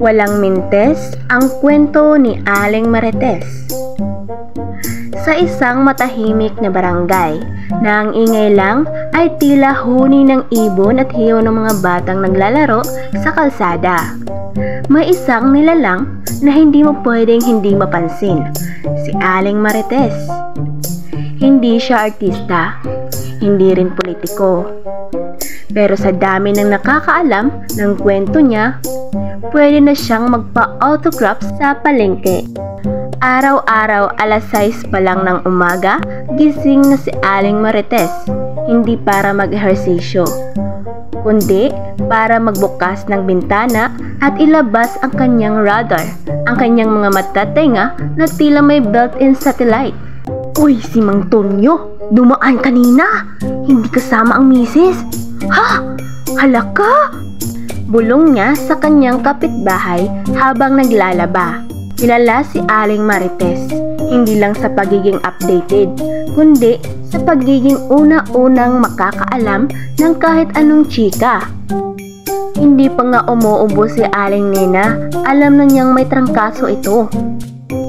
Walang mintes ang kwento ni Aling Marites. Sa isang matahimik na barangay na ang ingay lang ay tila huni ng ibon at hiyaw ng mga batang naglalaro sa kalsada. May isang nilalang na hindi mo pwedeng hindi mapansin, si Aling Marites. Hindi siya artista, hindi rin politiko. Pero sa dami ng nakakaalam ng kwento niya, pwede na siyang magpa-autograph sa palengke. Araw-araw alas 6 pa lang ng umaga, gising na si Aling Marites, hindi para mag-ehersisyo, kundi para magbukas ng bintana at ilabas ang kanyang radar, ang kanyang mga matatenga na tila may built-in satellite. Uy, si Mang Tonyo, dumaan kanina, hindi kasama ang misis. Ha? Halaka! Bulong niya sa kanyang kapitbahay habang naglalaba. Kilala si Aling Marites, hindi lang sa pagiging updated, kundi sa pagiging una-unang makakaalam ng kahit anong chika. Hindi pa nga umuubo si Aling Nena, alam na niyang may trangkaso ito.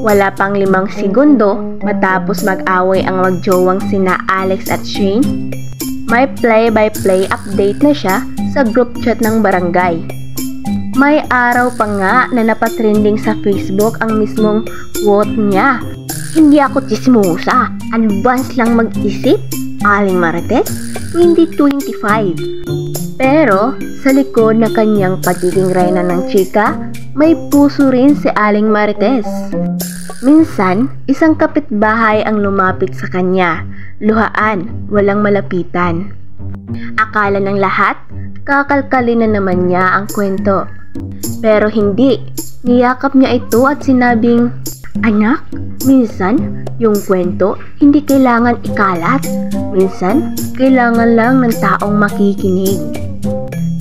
Wala pang 5 segundo matapos mag-away ang magjowang sina Alex at Shane, may play-by-play update na siya sa group chat ng barangay. May araw pa nga na napatrending sa Facebook ang mismong quote niya. Hindi ako chismosa, advance lang mag-isip, Aling Marites 2025. Pero sa likod na kanyang pagiging reyna ng chika, may puso rin si Aling Marites. Minsan, isang kapitbahay ang lumapit sa kanya, luhaan, walang malapitan. Akala ng lahat, kakalkalin na naman niya ang kwento. Pero hindi, niyakap niya ito at sinabing, "Anak, minsan yung kwento hindi kailangan ikalat. Minsan, kailangan lang ng taong makikinig."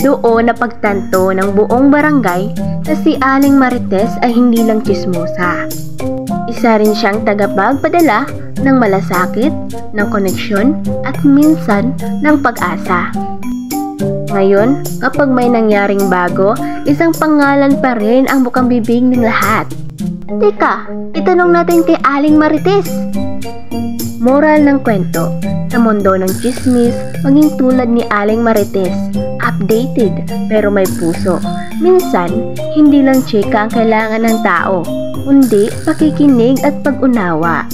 Doon napagtanto ng buong barangay na si Aling Marites ay hindi lang chismosa. Isa rin siyang tagapagpadala ng malasakit, ng koneksyon at minsan ng pag-asa. Ngayon, kapag may nangyaring bago, isang pangalan pa rin ang bukang bibig ng lahat. Teka, itanong natin kay Aling Marites. Moral ng kwento, sa mundo ng chismis, maging tulad ni Aling Marites, updated pero may puso. Minsan, hindi lang chika ang kailangan ng tao, kundi pakikinig at pag-unawa.